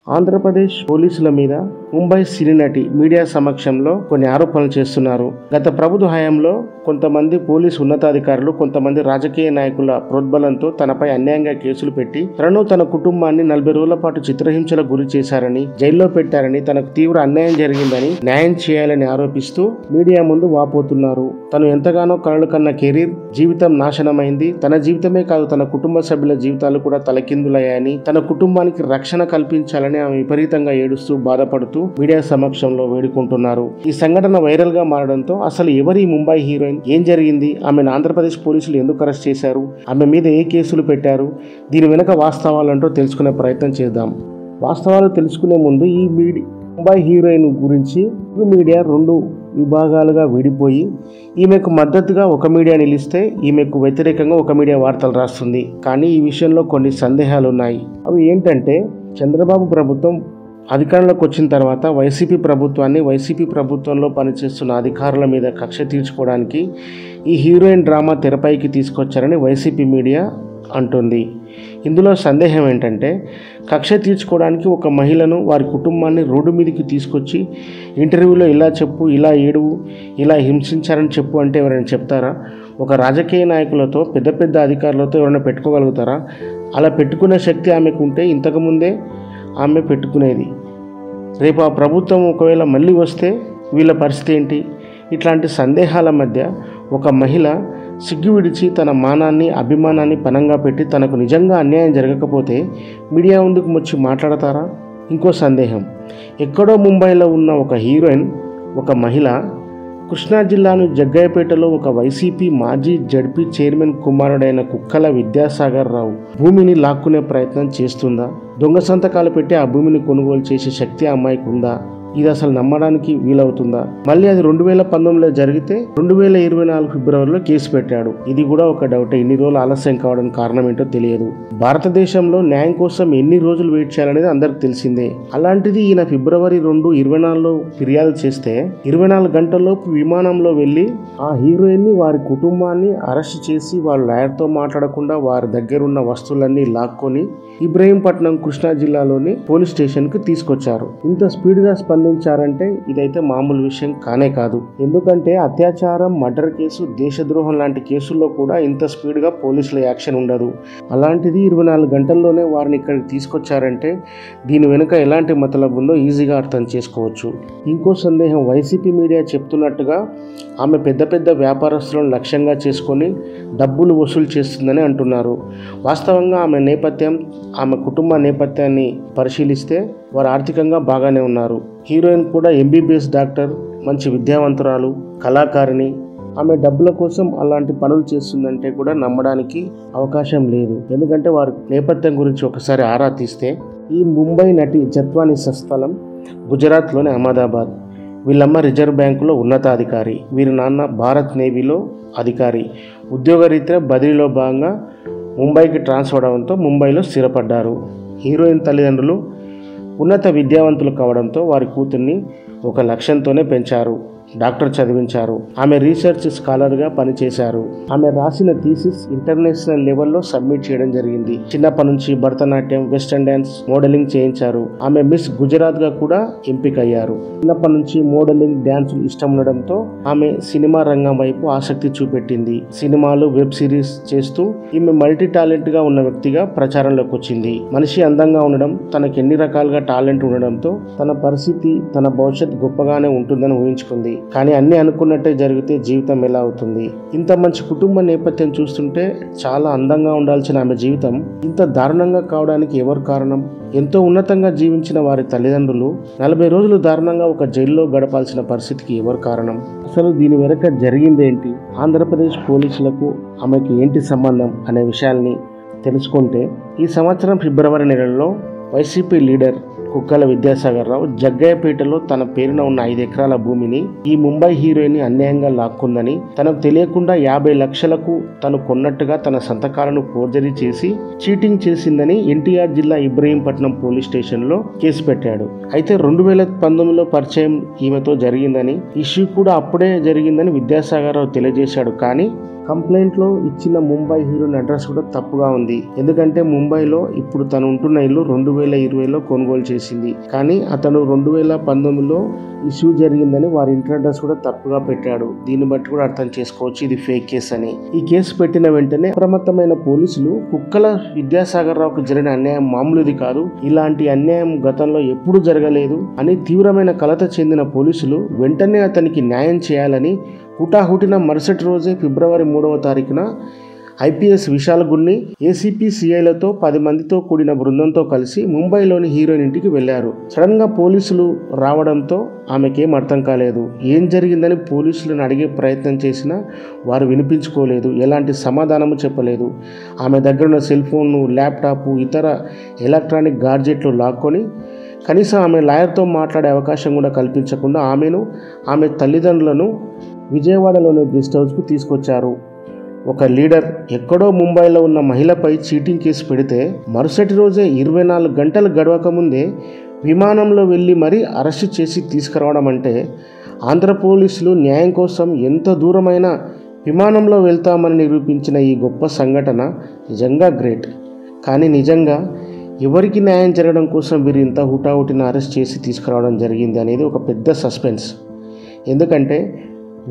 ఆంధ్రప్రదేశ్ పోలీసుల మీద ముంబై సినీ నటి మీడియా సమక్షంలో కొన్ని ఆరోపణలు చేస్తున్నారు. గత ప్రభుత్వ హయాంలో కొంతమంది పోలీసు ఉన్నతాధికారులు, కొంతమంది రాజకీయ నాయకుల ప్రోద్బలంతో తనపై అన్యాయంగా కేసులు పెట్టి తనను, తన కుటుంబాన్ని 40 రోజుల పాటు చిత్రహింసలకు గురి చేశారని, జైల్లో పెట్టారని, తనకు తీవ్ర అన్యాయం జరిగిందని న్యాయం చేయాలని ఆరోపిస్తూ మీడియా ముందు వాపోతున్నారు. తను ఎంతగానో కలలు కన్న కెరీర్, జీవితం నాశనమైంది. తన జీవితమే కాదు, తన కుటుంబ సభ్యుల జీవితాలు కూడా తలకిందులయ్యాయని, తన కుటుంబానికి రక్షణ కల్పించాలని ఆమె విపరీతంగా ఏడుస్తూ, బాధపడుతూ మీడియా సమక్షంలో వేడుకుంటున్నారు. ఈ సంఘటన వైరల్ గా మారడంతో అసలు ఎవరి ముంబై హీరోయిన్, ఏం జరిగింది, ఆమెను ఆంధ్రప్రదేశ్ పోలీసులు ఎందుకు అరెస్ట్ చేశారు, ఆమె మీద ఏ కేసులు పెట్టారు, దీని వెనుక వాస్తవాలంటూ తెలుసుకునే ప్రయత్నం చేద్దాం. వాస్తవాలు తెలుసుకునే ముందు ఈ ముంబై హీరోయిన్ గురించి మీడియా 2 విభాగాలుగా విడిపోయి ఈమెకు మద్దతుగా ఒక మీడియా నిలిస్తే ఈమెకు వ్యతిరేకంగా ఒక మీడియా వార్తలు రాస్తుంది. కానీ ఈ విషయంలో కొన్ని సందేహాలు ఉన్నాయి. అవి ఏంటంటే, చంద్రబాబు ప్రభుత్వం అధికారంలోకి వచ్చిన తర్వాత వైసీపీ ప్రభుత్వంలో పనిచేస్తున్న అధికారుల మీద కక్ష తీర్చుకోవడానికి ఈ హీరోయిన్ డ్రామా తెరపైకి తీసుకొచ్చారని వైసీపీ మీడియా అంటుంది. ఇందులో సందేహం ఏంటంటే, కక్ష తీర్చుకోవడానికి ఒక మహిళను, వారి కుటుంబాన్ని రోడ్డు మీదకి తీసుకొచ్చి ఇంటర్వ్యూలో ఇలా చెప్పు, ఇలా ఏడువు, ఇలా హింసించారని చెప్పు అంటే ఎవరైనా చెప్తారా? ఒక రాజకీయ నాయకులతో, పెద్ద పెద్ద అధికారులతో ఎవరైనా పెట్టుకోగలుగుతారా? అలా పెట్టుకునే శక్తి ఆమెకు ఉంటే ఇంతకుముందే ఆమె పెట్టుకునేది. రేపు ఆ ప్రభుత్వం ఒకవేళ మళ్ళీ వస్తే వీళ్ళ పరిస్థితి ఏంటి? ఇట్లాంటి సందేహాల మధ్య ఒక మహిళ సిగ్గు విడిచి తన మానాన్ని, అభిమానాన్ని పణంగా పెట్టి తనకు నిజంగా అన్యాయం జరగకపోతే మీడియా ముందుకు వచ్చి మాట్లాడతారా? ఇంకో సందేహం, ఎక్కడో ముంబైలో ఉన్న ఒక హీరోయిన్, ఒక మహిళ కృష్ణా జిల్లాను జగ్గయ్యపేటలో ఒక వైసీపీ మాజీ జడ్పీ చైర్మన్ కుమారుడైన కుక్కల విద్యాసాగర్ రావు భూమిని లాక్కునే ప్రయత్నం చేస్తుందా? దొంగ సంతకాలు పెట్టి ఆ భూమిని కొనుగోలు చేసే శక్తి ఆ అమ్మాయికి ఉందా? ఇది అసలు నమ్మడానికి వీలవుతుందా? మళ్ళీ అది 2019లో జరిగితే 2024 ఫిబ్రవరిలో కేసు పెట్టాడు. ఇది కూడా ఒక డౌటే. ఇన్ని రోజులు ఆలస్యం కావడానికి కారణం ఏంటో తెలియదు. భారతదేశంలో న్యాయం కోసం ఎన్ని రోజులు వెయిట్ చేయాలనేది అందరికి తెలిసిందే. అలాంటిది ఈయన ఫిబ్రవరి 2, 2024లో ఫిర్యాదు చేస్తే 24 గంటల్లోపు విమానంలో వెళ్ళి ఆ హీరోయిన్ని, వారి కుటుంబాన్ని అరెస్ట్ చేసి వాళ్ళ లాయర్తో మాట్లాడకుండా వారి దగ్గరున్న వస్తువులన్నీ లాక్కొని ఇబ్రహీంపట్నం కృష్ణా జిల్లాలోని పోలీస్ స్టేషన్కి తీసుకొచ్చారు. ఇంత స్పీడ్గా స్పందించారంటే ఇదైతే మామూలు విషయం కానే కాదు. ఎందుకంటే అత్యాచారం, మర్డర్ కేసు, దేశద్రోహం లాంటి కేసుల్లో కూడా ఇంత స్పీడ్గా పోలీసుల యాక్షన్ ఉండదు. అలాంటిది 24 గంటల్లోనే వారిని ఇక్కడికి తీసుకొచ్చారంటే దీని వెనుక ఎలాంటి మతలబు ఉందో ఈజీగా అర్థం చేసుకోవచ్చు. ఇంకో సందేహం, వైసీపీ మీడియా చెప్తున్నట్టుగా ఆమె పెద్ద పెద్ద వ్యాపారస్తులను లక్ష్యంగా చేసుకొని డబ్బులు వసూలు చేస్తుందని అంటున్నారు. వాస్తవంగా ఆమె నేపథ్యం, ఆమె కుటుంబ నేపథ్యాన్ని పరిశీలిస్తే వారు ఆర్థికంగా బాగానే ఉన్నారు. హీరోయిన్ కూడా MBBS డాక్టర్, మంచి విద్యావంతురాలు, కళాకారిణి. ఆమె డబ్బుల కోసం అలాంటి పనులు చేస్తుందంటే కూడా నమ్మడానికి అవకాశం లేదు. ఎందుకంటే వారి నేపథ్యం గురించి ఒకసారి ఆరా తీస్తే, ఈ ముంబై నటి జత్వాని స్వస్థలం గుజరాత్లోని అహ్మదాబాద్. వీళ్ళమ్మ రిజర్వ్ బ్యాంకులో ఉన్నతాధికారి, వీరి నాన్న భారత్ నేవీలో అధికారి. ఉద్యోగరీత్యా బదిలీలో భాగంగా ముంబైకి ట్రాన్స్ఫర్ అవడంతో ముంబైలో స్థిరపడ్డారు. హీరోయిన్ తల్లిదండ్రులు ఉన్నత విద్యావంతులు కావడంతో వారి కూతుర్ని ఒక లక్ష్యంతోనే పెంచారు, డాక్టర్ చదివించారు. ఆమె రీసెర్చ్ స్కాలర్గా పనిచేశారు. ఆమె రాసిన థీసిస్ ఇంటర్నేషనల్ లెవెల్లో సబ్మిట్ చేయడం జరిగింది. చిన్నప్పటి నుంచి భరతనాట్యం, వెస్టర్న్ డ్యాన్స్, మోడలింగ్ చేయించారు. ఆమె మిస్ గుజరాత్గా కూడా ఎంపికయ్యారు. చిన్నప్పటి నుంచి మోడలింగ్, డ్యాన్సులు ఇష్టం ఉండడంతో ఆమె సినిమా రంగం వైపు ఆసక్తి చూపెట్టింది. సినిమాలు, వెబ్ సిరీస్ చేస్తూ ఈమె మల్టీ టాలెంట్గా ఉన్న వ్యక్తిగా ప్రచారంలోకి వచ్చింది. మనిషి అందంగా ఉండడం, తనకి ఎన్ని రకాలుగా టాలెంట్ ఉండడంతో తన పరిస్థితి, తన భవిష్యత్ గొప్పగానే ఉంటుందని ఊహించుకుంది. కానీ అన్నీ అనుకున్నట్టే జరిగితే జీవితం ఎలా అవుతుంది? ఇంత మంచి కుటుంబ నేపథ్యం చూస్తుంటే చాలా అందంగా ఉండాల్సిన ఆమె జీవితం ఇంత దారుణంగా కావడానికి ఎవరు కారణం? ఎంతో ఉన్నతంగా జీవించిన వారి తల్లిదండ్రులు 40 రోజులు దారుణంగా ఒక జైల్లో గడపాల్సిన పరిస్థితికి ఎవరు కారణం? అసలు దీని వెనక జరిగిందేంటి? ఆంధ్రప్రదేశ్ పోలీసులకు ఆమెకి ఏంటి సంబంధం అనే విషయాల్ని తెలుసుకుంటే, ఈ సంవత్సరం ఫిబ్రవరి నెలలో వైసీపీ లీడర్ కుక్కల విద్యాసాగర్ రావు జగ్గయ్యపేటలో తన పేరున ఉన్న 5 ఎకరాల భూమిని ఈ ముంబై హీరోయిన్ అన్యాయంగా లాక్కుందని, తనకు తెలియకుండా 50 లక్షలకు తను కొన్నట్టుగా తన సంతకాలను ఫోర్జరీ చేసి చీటింగ్ చేసిందని ఎన్టీఆర్ జిల్లా ఇబ్రహీంపట్నం పోలీస్ స్టేషన్లో కేసు పెట్టాడు. అయితే 2019లో పరిచయం ఈమెతో జరిగిందని, ఇష్యూ కూడా అప్పుడే జరిగిందని విద్యాసాగర్ రావు తెలియజేశాడు. కానీ కంప్లైంట్లో ఇచ్చిన ముంబై హీరోయిన్ అడ్రస్ కూడా తప్పుగా ఉంది. ఎందుకంటే ముంబైలో ఇప్పుడు తను ఉంటున్న ఇల్లు 2020లో కొనుగోలు చేసింది. కానీ అతను 2019లో ఇష్యూ జరిగిందని వారి ఇంటి అడ్రస్ కూడా తప్పుగా పెట్టాడు. దీన్ని బట్టి కూడా అర్థం చేసుకోవచ్చు ఇది ఫేక్ కేసు అని. ఈ కేసు పెట్టిన వెంటనే అప్రమత్తమైన పోలీసులు కుక్కల విద్యాసాగర్ రావుకు జరిగిన అన్యాయం మామూలుది కాదు, ఇలాంటి అన్యాయం గతంలో ఎప్పుడూ జరగలేదు అని తీవ్రమైన కలత చెందిన పోలీసులు వెంటనే అతనికి న్యాయం చేయాలని హుటాహుటిన మరుసటి రోజే ఫిబ్రవరి 3వ తారీఖున ఐపీఎస్ విశాల్ గున్ని ఏసీపీ సిఐలతో 10 మందితో కూడిన బృందంతో కలిసి ముంబైలోని హీరోయిన్ ఇంటికి వెళ్లారు. సడన్ గా పోలీసులు రావడంతో ఆమెకేం అర్థం కాలేదు. ఏం జరిగిందని పోలీసులను అడిగే ప్రయత్నం చేసినా వారు వినిపించుకోలేదు, ఎలాంటి సమాధానము చెప్పలేదు. ఆమె దగ్గర ఉన్న సెల్ ఫోన్ను, ల్యాప్టాప్, ఇతర ఎలక్ట్రానిక్ గాడ్జెట్లు లాక్కొని కనీసం ఆమె లాయర్తో మాట్లాడే అవకాశం కూడా కల్పించకుండా ఆమె తల్లిదండ్రులను విజయవాడలోని గెస్ట్ హౌస్కు తీసుకొచ్చారు. ఒక లీడర్ ఎక్కడో ముంబైలో ఉన్న మహిళపై చీటింగ్ కేసు పెడితే మరుసటి రోజే 24 గంటలు గడవక ముందే విమానంలో వెళ్ళి మరీ అరెస్టు చేసి తీసుకురావడం అంటే ఆంధ్ర పోలీసులు న్యాయం కోసం ఎంత దూరమైనా విమానంలో వెళ్తామని నిరూపించిన ఈ గొప్ప సంఘటన నిజంగా గ్రేట్. కానీ నిజంగా ఎవరికి న్యాయం జరగడం కోసం వీరు ఇంత హుటాహుటిన అరెస్ట్ చేసి తీసుకురావడం జరిగింది అనేది ఒక పెద్ద సస్పెన్స్. ఎందుకంటే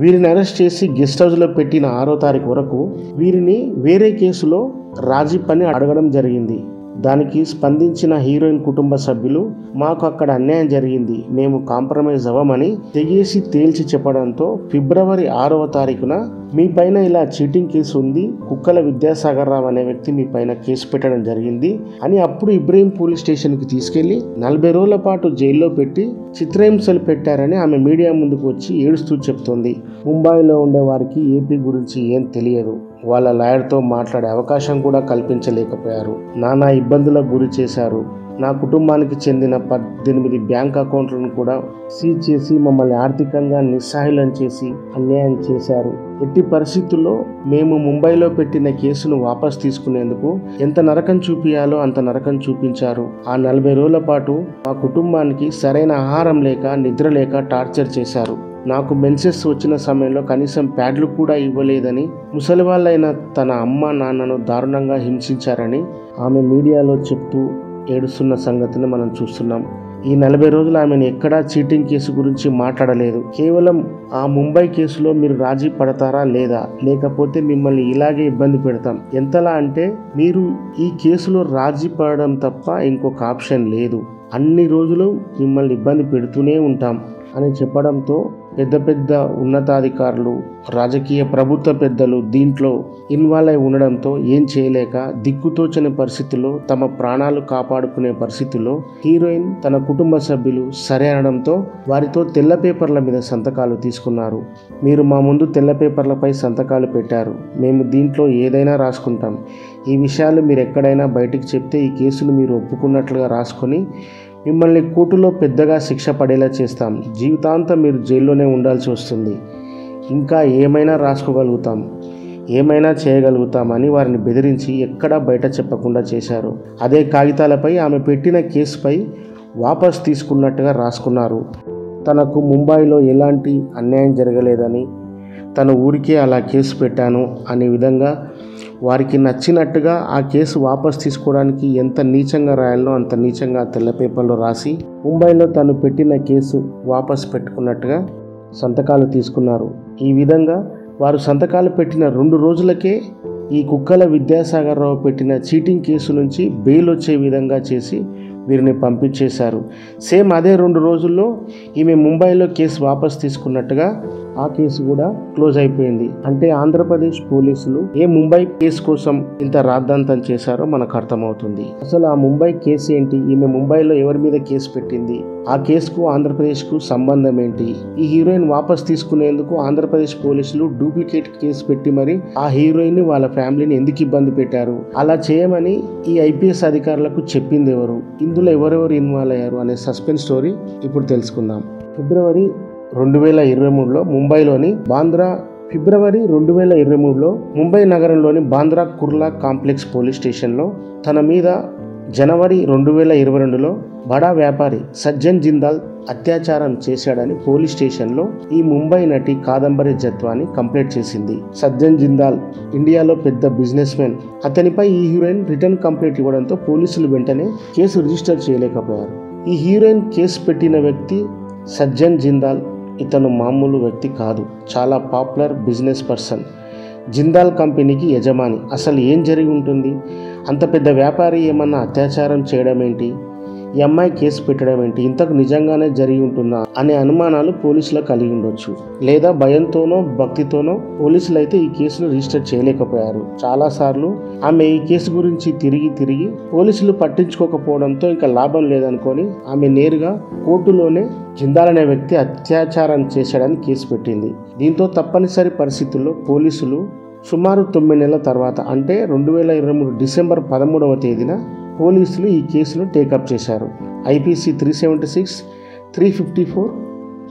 వీరిని అరెస్ట్ చేసి గెస్ట్ హౌస్లో పెట్టిన 6వ తారీఖు వరకు వీరిని వేరే కేసులో రాజీ పని అడగడం జరిగింది. దానికి స్పందించిన హీరోయిన్ కుటుంబ సభ్యులు మాకు అక్కడ అన్యాయం జరిగింది, మేము కాంప్రమైజ్ అవ్వమని తెగేసి తేల్చి చెప్పడంతో ఫిబ్రవరి 6వ తారీఖున మీ పైన ఇలా చీటింగ్ కేసు ఉంది, కుక్కల విద్యాసాగర్ రావు అనే వ్యక్తి మీ పైన కేసు పెట్టడం జరిగింది అని అప్పుడు ఇబ్రహీం పోలీస్ స్టేషన్కి తీసుకెళ్లి 40 రోజుల పాటు జైల్లో పెట్టి చిత్రహింసలు పెట్టారని ఆమె మీడియా ముందుకు వచ్చి ఏడుస్తూ చెప్తోంది. ముంబైలో ఉండే వారికి ఏపీ గురించి ఏం తెలియదు, వాళ్ళ లాయర్తో మాట్లాడే అవకాశం కూడా కల్పించలేకపోయారు, నానా ఇబ్బందులకు గురి చేశారు. నా కుటుంబానికి చెందిన 18 బ్యాంక్ అకౌంట్లను కూడా సీజ్ చేసి మమ్మల్ని ఆర్థికంగా నిస్సహాయులను చేసి అన్యాయం చేశారు. ఎట్టి పరిస్థితుల్లో మేము ముంబైలో పెట్టిన కేసును వాపస్ తీసుకునేందుకు ఎంత నరకం చూపియాలో అంత నరకం చూపించారు. ఆ 40 రోజుల పాటు మా కుటుంబానికి సరైన ఆహారం లేక నిద్ర లేక టార్చర్ చేశారు. నాకు మెన్సెస్ వచ్చిన సమయంలో కనీసం ప్యాడ్లు కూడా ఇవ్వలేదని, ముసలివాళ్ళైన తన అమ్మ నాన్నను దారుణంగా హింసించారని ఆమె మీడియాలో చెప్తూ ఏడుస్తున్న సంగతిని మనం చూస్తున్నాం. ఈ 40 రోజులు ఆమెను ఎక్కడా చీటింగ్ కేసు గురించి మాట్లాడలేదు. కేవలం ఆ ముంబై కేసులో మీరు రాజీ పడతారా లేదా, లేకపోతే మిమ్మల్ని ఇలాగే ఇబ్బంది పెడతాం, ఎంతలా అంటే మీరు ఈ కేసులో రాజీ పడడం తప్ప ఇంకొక ఆప్షన్ లేదు, అన్ని రోజులు మిమ్మల్ని ఇబ్బంది పెడుతూనే ఉంటాం అని చెప్పడంతో పెద్ద పెద్ద ఉన్నతాధికారులు, రాజకీయ ప్రభుత్వ పెద్దలు దీంట్లో ఇన్వాల్వ్ అయి ఉండడంతో ఏం చేయలేక దిక్కుతోచని పరిస్థితుల్లో తమ ప్రాణాలు కాపాడుకునే పరిస్థితుల్లో హీరోయిన్ తన కుటుంబ సభ్యులు సరే అనడంతో వారితో తెల్ల పేపర్ల మీద సంతకాలు తీసుకున్నారు. మీరు మా ముందు తెల్ల పేపర్లపై సంతకాలు పెట్టారు, మేము దీంట్లో ఏదైనా రాసుకుంటాం, ఈ విషయాలు మీరు ఎక్కడైనా బయటికి చెప్తే ఈ కేసును మీరు ఒప్పుకున్నట్లుగా రాసుకొని మిమ్మల్ని కోర్టులో పెద్దగా శిక్ష పడేలా చేస్తాం, జీవితాంతం మీరు జైల్లోనే ఉండాల్సి వస్తుంది, ఇంకా ఏమైనా రాసుకోగలుగుతాం, ఏమైనా చేయగలుగుతామని వారిని బెదిరించి ఎక్కడా బయట చెప్పకుండా చేశారు. అదే కాగితాలపై ఆమె పెట్టిన కేసుపై వాపస్ తీసుకున్నట్టుగా రాసుకున్నారు. తనకు ముంబైలో ఎలాంటి అన్యాయం జరగలేదని, తన ఊరికే అలా కేసు పెట్టాను అనే విధంగా వారికి నచ్చినట్టుగా ఆ కేసు వాపస్ తీసుకోవడానికి ఎంత నీచంగా రాయాలో అంత నీచంగా తెల్ల పేపర్లో రాసి ముంబైలో తను పెట్టిన కేసు వాపస్ పెట్టుకున్నట్టుగా సంతకాలు తీసుకున్నారు. ఈ విధంగా వారు సంతకాలు పెట్టిన 2 రోజులకే ఈ కుక్కల విద్యాసాగర్ రావు పెట్టిన చీటింగ్ కేసు నుంచి బెయిల్ వచ్చే విధంగా చేసి వీరిని పంపించేశారు. సేమ్ అదే 2 రోజుల్లో ఈమె ముంబైలో కేసు వాపస్ తీసుకున్నట్టుగా ఆ కేసు కూడా క్లోజ్ అయిపోయింది. అంటే ఆంధ్రప్రదేశ్ పోలీసులు ఏ ముంబై కేసు కోసం ఇంత రాద్ధాంతం చేశారో మనకు అర్థమవుతుంది. అసలు ఆ ముంబై కేసు ఏంటి, ఈమె ముంబైలో ఎవరి మీద కేసు పెట్టింది, ఆ కేసుకు ఆంధ్రప్రదేశ్కు సంబంధం ఏంటి, ఈ హీరోయిన్ వాపస్ తీసుకునేందుకు ఆంధ్రప్రదేశ్ పోలీసులు డూప్లికేట్ కేసు పెట్టి మరి ఆ హీరోయిన్ వాళ్ళ ఫ్యామిలీని ఎందుకు ఇబ్బంది పెట్టారు, అలా చేయమని ఈ ఐపీఎస్ అధికారులకు చెప్పింది ఎవరు, ఇందులో ఎవరెవరు ఇన్వాల్వ్ అయ్యారు అనే సస్పెన్స్ స్టోరీ ఇప్పుడు తెలుసుకుందాం. ఫిబ్రవరి 2023లో ముంబై నగరంలోని బాంద్రా కుర్లా కాంప్లెక్స్ పోలీస్ స్టేషన్లో తన మీద జనవరి 2022లో బడా వ్యాపారి సజ్జన్ జిందాల్ అత్యాచారం చేశాడని పోలీస్ స్టేషన్లో ఈ ముంబై నటి కాదంబరి జత్వాని కంప్లైంట్ చేసింది. సజ్జన్ జిందాల్ ఇండియాలో పెద్ద బిజినెస్ మ్యాన్. అతనిపై ఈ హీరోయిన్ రిటర్న్ కంప్లైంట్ ఇవ్వడంతో పోలీసులు వెంటనే కేసు రిజిస్టర్ చేయలేకపోయారు. ఈ హీరోయిన్ కేసు పెట్టిన వ్యక్తి సజ్జన్ జిందాల్. ఇతను మామూలు వ్యక్తి కాదు, చాలా పాపులర్ బిజినెస్ పర్సన్. జిందాల్ కంపెనీకి యజమాని. అసలు ఏం జరిగి ఉంటుంది? అంత పెద్ద వ్యాపారి ఏమన్నా అత్యాచారం చేయడం ఏంటి? ఈ అమ్మాయి కేసు పెట్టడం ఏంటి? ఇంతకు నిజంగానే జరిగి ఉంటుందా అనే అనుమానాలు పోలీసులకు కలిగి ఉండొచ్చు. లేదా భయంతోనో భక్తితోనో పోలీసులు అయితే ఈ కేసును రిజిస్టర్ చేయలేకపోయారు. చాలాసార్లు ఆమె ఈ కేసు గురించి తిరిగి పోలీసులు పట్టించుకోకపోవడంతో ఇంకా లాభం లేదనుకొని ఆమె నేరుగా కోర్టులోనే జిందాల్ అనే వ్యక్తి అత్యాచారం చేశాడని కేసు పెట్టింది. దీంతో తప్పనిసరి పరిస్థితుల్లో పోలీసులు సుమారు 9 నెలల తర్వాత అంటే 2023 డిసెంబర్ 13వ తేదీన పోలీసులు ఈ కేసును టేకప్ చేశారు. IPC 376, 354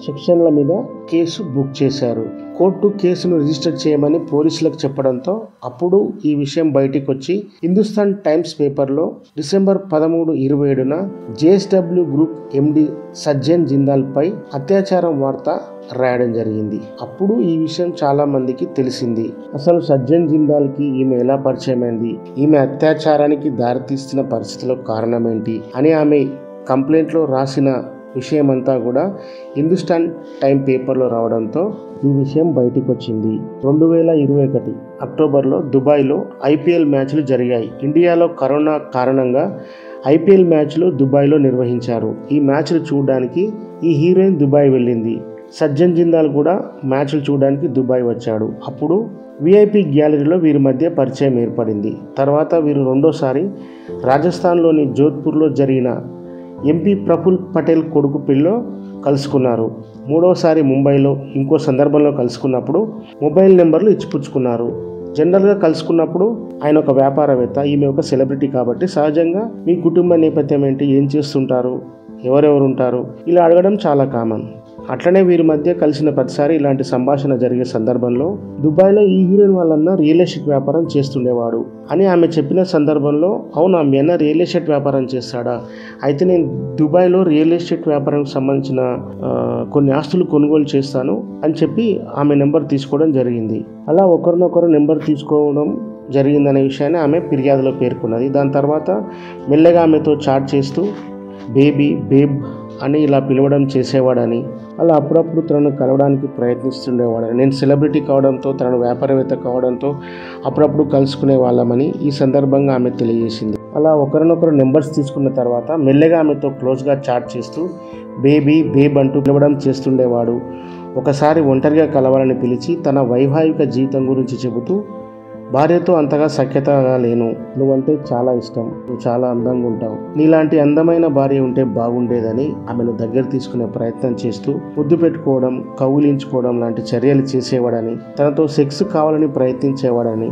సెక్షన్ల మీద కేసు బుక్ చేశారు. కోర్టు కేసును రిజిస్టర్ చేయమని పోలీసులకు చెప్పడంతో అప్పుడు ఈ విషయం బయటికి వచ్చి హిందుస్థాన్ టైమ్స్ పేపర్లో డిసెంబర్ 13, 2027న JSW group MD Sajjan Jindal పై అత్యాచారం వార్త రాయడం జరిగింది. అప్పుడు ఈ విషయం చాలా మందికి తెలిసింది. అసలు సజ్జన్ జిందాల్కి ఈమె ఎలా పరిచయమైంది, ఈమె అత్యాచారానికి దారితీస్తున్న పరిస్థితుల్లో కారణం ఏంటి అని ఆమె కంప్లైంట్లో రాసిన విషయమంతా కూడా హిందుస్థాన్ టైం పేపర్లో రావడంతో ఈ విషయం బయటికి వచ్చింది. 2021 అక్టోబర్లో దుబాయ్లో IPL మ్యాచ్లు జరిగాయి. ఇండియాలో కరోనా కారణంగా IPL మ్యాచ్లు దుబాయ్లో నిర్వహించారు. ఈ మ్యాచ్లు చూడడానికి ఈ హీరోయిన్ దుబాయ్ వెళ్ళింది. సజ్జన్ జిందాల్ కూడా మ్యాచ్లు చూడడానికి దుబాయ్ వచ్చాడు. అప్పుడు VIP గ్యాలరీలో వీరి మధ్య పరిచయం ఏర్పడింది. తర్వాత వీరు రెండోసారి రాజస్థాన్లోని జోధ్పూర్లో జరిగిన MP ప్రఫుల్ పటేల్ కొడుకు పెళ్ళిలో కలుసుకున్నారు. మూడోసారి ముంబైలో ఇంకో సందర్భంలో కలుసుకున్నప్పుడు మొబైల్ నెంబర్లు ఇచ్చిపుచ్చుకున్నారు. జనరల్గా కలుసుకున్నప్పుడు ఆయన ఒక వ్యాపారవేత్త, ఈమె ఒక సెలబ్రిటీ కాబట్టి సహజంగా మీ కుటుంబ నేపథ్యం ఏంటి, ఏం చేస్తుంటారు, ఎవరెవరు ఉంటారు ఇలా అడగడం చాలా కామన్. అట్లనే వీరి మధ్య కలిసిన ప్రతిసారి ఇలాంటి సంభాషణ జరిగే సందర్భంలో దుబాయ్లో ఈ హీరోయిన్ వాళ్ళన్న రియల్ ఎస్టేట్ వ్యాపారం చేస్తుండేవాడు అని ఆమె చెప్పిన సందర్భంలో, అవునా మీ అన్న రియల్ ఎస్టేట్ వ్యాపారం చేస్తాడా, అయితే నేను దుబాయ్లో రియల్ ఎస్టేట్ వ్యాపారానికి సంబంధించిన కొన్ని ఆస్తులు కొనుగోలు చేస్తాను అని చెప్పి ఆమె నెంబర్ తీసుకోవడం జరిగింది. అలా ఒకరినొకరు నెంబర్ తీసుకోవడం జరిగిందనే విషయాన్ని ఆమె ఫిర్యాదులో పేర్కొన్నది. దాని తర్వాత మెల్లగా ఆమెతో చాట్ చేస్తూ బేబ్ అని ఇలా పిలవడం చేసేవాడని, అలా అప్పుడప్పుడు తనను కలవడానికి ప్రయత్నిస్తుండేవాడని, నేను సెలబ్రిటీ కావడంతో తనను వ్యాపారవేత్త కావడంతో అప్పుడప్పుడు కలుసుకునే వాళ్ళమని ఈ సందర్భంగా ఆమె తెలియజేసింది. అలా ఒకరినొకరు నెంబర్స్ తీసుకున్న తర్వాత మెల్లగా ఆమెతో క్లోజ్గా చాట్ చేస్తూ బేబ్ అంటూ పిలవడం చేస్తుండేవాడు. ఒకసారి ఒంటరిగా కలవాలని పిలిచి తన వైవాహిక జీవితం గురించి చెబుతూ, భార్యతో అంతగా సఖ్యతగా లేను, నువ్వంటే చాలా ఇష్టం, నువ్వు చాలా అందంగా ఉంటావు, నీలాంటి అందమైన భార్య ఉంటే బాగుండేదని ఆమెను దగ్గర తీసుకునే ప్రయత్నం చేస్తూ ముద్దు పెట్టుకోవడం, కౌగిలించుకోవడం లాంటి చర్యలు చేసేవాడని, తనతో సెక్స్ కావాలని ప్రయత్నించేవాడని,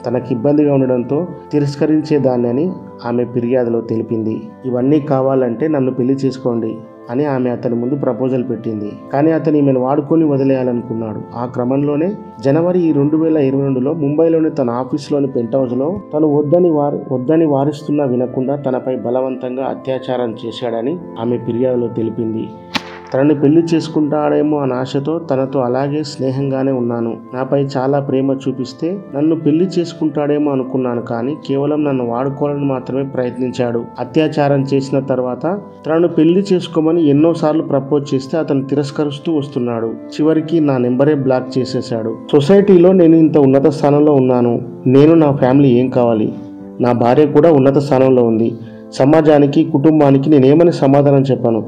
తనకి ఇబ్బందిగా ఉండడంతో తిరస్కరించేదాన్ని అని ఆమె ఫిర్యాదులో తెలిపింది. ఇవన్నీ కావాలంటే నన్ను పెళ్లి చేసుకోండి అని ఆమె అతని ముందు ప్రపోజల్ పెట్టింది. కానీ అతను ఈమెను వాడుకొని వదిలేయాలనుకున్నాడు. ఆ క్రమంలోనే జనవరి 2022లో ముంబైలోని తన ఆఫీసులోని పెంట్ హౌస్లో తను వద్దని వారిస్తున్నా వినకుండా తనపై బలవంతంగా అత్యాచారం చేశాడని ఆమె ఫిర్యాదులో తెలిపింది. తనని పెళ్లి చేసుకుంటాడేమో అన్న ఆశతో తనతో అలాగే స్నేహంగానే ఉన్నాను, నాపై చాలా ప్రేమ చూపిస్తే నన్ను పెళ్లి చేసుకుంటాడేమో అనుకున్నాను, కానీ కేవలం నన్ను వాడుకోవాలని మాత్రమే ప్రయత్నించాడు. అత్యాచారం చేసిన తర్వాత తనను పెళ్లి చేసుకోమని ఎన్నోసార్లు ప్రపోజ్ చేస్తే అతను తిరస్కరిస్తూ వస్తున్నాడు. చివరికి నా నెంబరే బ్లాక్ చేసేశాడు. సొసైటీలో నేను ఇంత ఉన్నత స్థానంలో ఉన్నాను, నేను నా ఫ్యామిలీ ఏం కావాలి, నా భార్య కూడా ఉన్నత స్థానంలో ఉంది, సమాజానికి కుటుంబానికి నేనేమని సమాధానం చెప్పాను,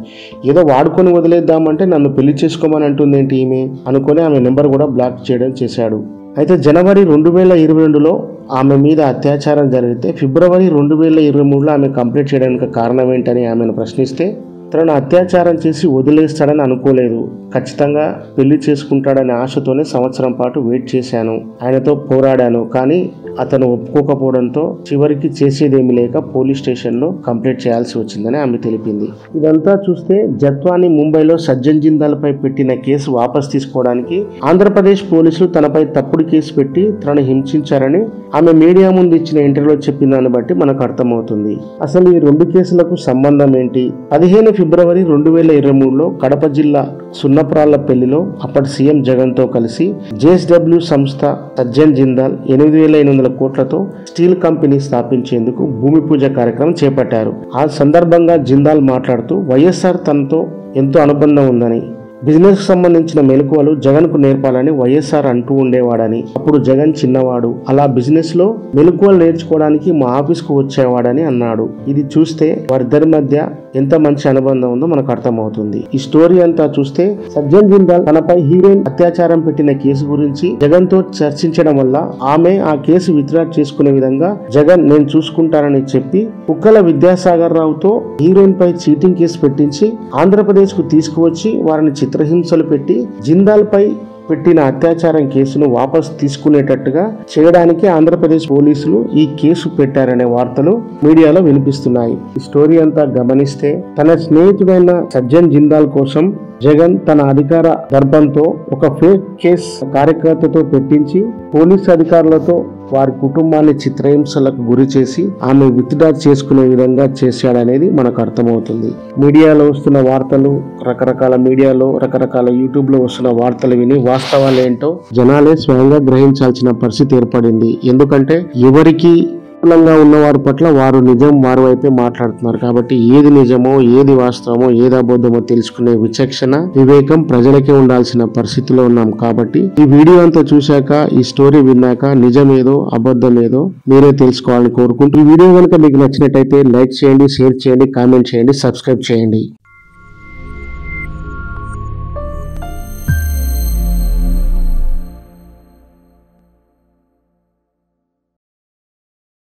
ఏదో వాడుకొని వదిలేద్దామంటే నన్ను పెళ్లి చేసుకోమని అంటుంది ఏంటి ఈమె అనుకొని ఆమె నెంబర్ కూడా బ్లాక్ చేయడం చేశాడు. అయితే జనవరి 2022లో ఆమె మీద అత్యాచారం జరిగితే ఫిబ్రవరి 2023లో ఆమె కంప్లీట్ చేయడానికి కారణం ఏంటని ఆమెను ప్రశ్నిస్తే, తనను అత్యాచారం చేసి వదిలేస్తాడని అనుకోలేదు, ఖచ్చితంగా పెళ్లి చేసుకుంటాడనే ఆశతోనే సంవత్సరం పాటు వెయిట్ చేశాను, ఆయనతో పోరాడాను, కానీ అతను ఒప్పుకోకపోవడంతో చివరికి చేసేదేమీ లేక పోలీస్ స్టేషన్ లో కంప్లైంట్ చేయాల్సి వచ్చిందని ఆమె తెలిపింది. ఇదంతా చూస్తే జత్వాని ముంబైలో సజ్జన్ జిందాల్ పై పెట్టిన కేసు వాపస్ తీసుకోవడానికి ఆంధ్రప్రదేశ్ పోలీసులు తనపై తప్పుడు కేసు పెట్టి తనను హింసించారని ఆమె మీడియా ముందు ఇచ్చిన ఇంటర్వ్యూలో చెప్పిన దాన్ని బట్టి మనకు అర్థమవుతుంది. అసలు ఈ రెండు కేసులకు సంబంధం ఏంటి? 15 ఫిబ్రవరి 2023లో కడప జిల్లా సున్నప్రాళ్లపల్లిలో అప్పటి సీఎం జగన్ తో కలిసి జేఎస్డబ్ల్యూ సంస్థ సజ్జన్ జిందాల్ 8,800 కోట్లతో స్టీల్ కంపెనీ స్థాపించేందుకు భూమి పూజ కార్యక్రమం చేపట్టారు. ఆ సందర్భంగా జిందాల్ మాట్లాడుతూ వైఎస్ఆర్ తనతో ఎంతో అనుబంధం ఉందని, బిజినెస్ కు సంబంధించిన మెలకువలు జగన్ కు నేర్పాలని వైఎస్ఆర్ అంటూ ఉండేవాడని, అప్పుడు జగన్ చిన్నవాడు, అలా బిజినెస్ లో మెలకువలు నేర్చుకోవడానికి మా ఆఫీస్ కు వచ్చేవాడని అన్నాడు. ఇది చూస్తే వారిద్దరి మధ్య ఎంత మంచి అనుబంధం ఉందో మనకు అర్థమవుతుంది. ఈ స్టోరీ అంతా చూస్తే సజ్జన్ జిందాల్ తనపై హీరోయిన్ అత్యాచారం పెట్టిన కేసు గురించి జగన్ తో చర్చించడం వల్ల ఆమె ఆ కేసు విత్డ్రా చేసుకునే విధంగా జగన్ నేను చూసుకుంటానని చెప్పి కుక్కల విద్యాసాగర్ రావుతో హీరోయిన్ పై చీటింగ్ కేసు పెట్టించి ఆంధ్రప్రదేశ్ కు తీసుకువచ్చి వారిని చిత్రహింసలు పెట్టి జిందాల్ పై పెట్టిన అత్యాచారం కేసును వాపస్ తీసుకునేటట్టుగా చేయడానికి ఆంధ్రప్రదేశ్ పోలీసులు ఈ కేసు పెట్టారనే వార్తలు మీడియాలో వినిపిస్తున్నాయి. ఈ స్టోరీ అంతా గమనిస్తే తన స్నేహితుడైన సజ్జన్ జిందాల్ కోసం జగన్ తన అధికార దర్పంతో ఒక ఫేక్ కేస్ కార్యకర్తతో పెట్టించి పోలీసు అధికారులతో వారి కుటుంబాన్ని చిత్రహింసలకు గురి చేసి ఆమె విత్డ్రా చేసుకునే విధంగా చేశాడనేది మనకు అర్థమవుతుంది. మీడియాలో వస్తున్న వార్తలు, రకరకాల యూట్యూబ్ లో వస్తున్న వార్తలు విని వాస్తవాలు ఏంటో జనాలే స్వయంగా గ్రహించాల్సిన పరిస్థితి ఏర్పడింది. ఎందుకంటే ఎవరికి అనుకూలంగా ఉన్నవారి పట్ల వారు నిజం వారి వైపే మాట్లాడుతున్నారు. కాబట్టి ఏది నిజమో, ఏది వాస్తవమో, ఏది అబద్ధమో తెలుసుకునే విచక్షణ, వివేకం ప్రజలకే ఉండాల్సిన పరిస్థితిలో ఉన్నాం. కాబట్టి ఈ వీడియో అంతా చూశాక, ఈ స్టోరీ విన్నాక నిజమేదో అబద్ధమేదో మీరే తెలుసుకోవాలని కోరుకుంటూ, ఈ వీడియో కనుక మీకు నచ్చినట్టయితే లైక్ చేయండి, షేర్ చేయండి, కామెంట్ చేయండి, సబ్స్క్రైబ్ చేయండి.